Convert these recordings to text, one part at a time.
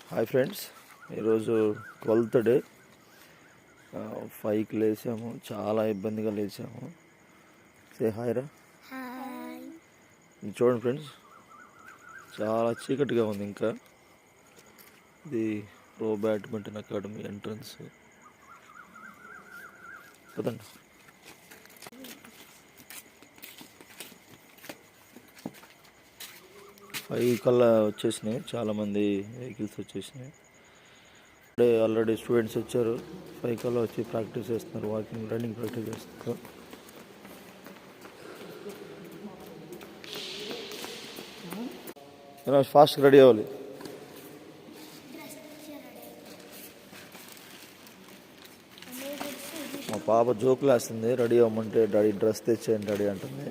Hi friends, ఈరోజు 12th day. 5కి లేచాము, చాలా ఇబ్బందిగా లేచాము. సే హాయ్ రా. చూడండి ఫ్రెండ్స్, చాలా చీకటిగా ఉంది. ఇంకా ఇది ప్రో బ్యాడ్మింటన్ అకాడమీ ఎంట్రన్స్. కదండి, 5 కల్లా వచ్చేసినాయి. చాలామంది వెహికల్స్ వచ్చేసినాయి. ఆల్రెడీ స్టూడెంట్స్ వచ్చారు. 5 కల్లా వచ్చి ప్రాక్టీస్ చేస్తున్నారు, వాకింగ్ రన్నింగ్ ప్రాక్టీస్ చేస్తున్నారు. ఫాస్ట్గా రెడీ అవ్వాలి. మా పాప జోకులు వేస్తుంది, రెడీ అవ్వమంటే డాడీ డ్రెస్ తెచ్చేయండి డాడీ అంటుంది.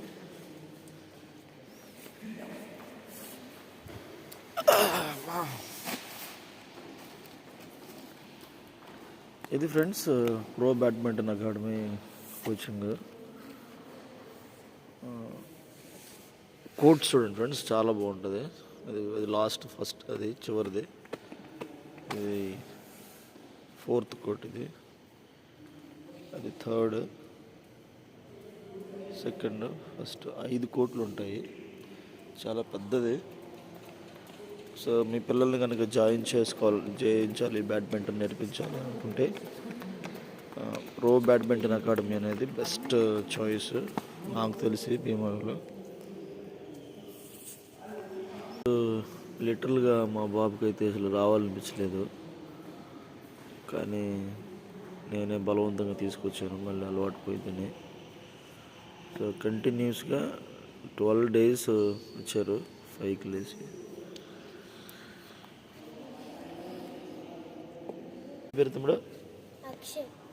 ఇది friends pro badminton academy coaching. Court చూడండి ఫ్రెండ్స్, చాలా బాగుంటుంది. అది లాస్ట్ ఫస్ట్, అది చివరిది. ఇది 4th కోర్ట్, ఇది అది 3rd, 2nd, 1st 5 కోర్టులు ఉంటాయి. చాలా పెద్దది. సో మీ పిల్లల్ని కనుక చేయించాలి, బ్యాడ్మింటన్ నేర్పించాలి అనుకుంటే ప్రో బ్యాడ్మింటన్ అకాడమీ అనేది బెస్ట్ చాయిస్ నాకు తెలిసి భీమవరంలో. లిటరల్గా మా బాబుకి అయితే అసలు రావాలనిపించలేదు, కానీ నేనే బలవంతంగా తీసుకొచ్చాను, మళ్ళీ అలవాటు పోయిందని. సో కంటిన్యూస్గా 12 days వచ్చారు 5కి లేచి. పేరు తమ్ముడు?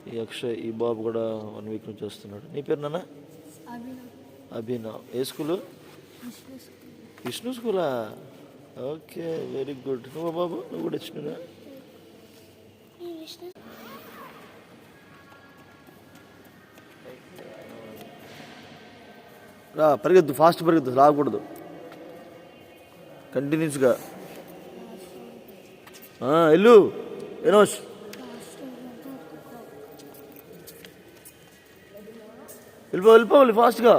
ఈ అక్షయ్. ఈ బాబు కూడా 1 week నుంచి వస్తున్నాడు. నీ పేరు నాన్న? అభినవ్. ఏ స్కూలు? విష్ణు స్కూలా? Okay, very good. నువ్వు బాబు, నువ్వు కూడా వచ్చినా? రా, పరిగెద్దు, ఫాస్ట్ పరిగెద్దు, రాకూడదు. కంటిన్యూస్గా వెళ్ళు. వినోష్, వెళ్ళిపోవాలి ఫాస్ట్గా.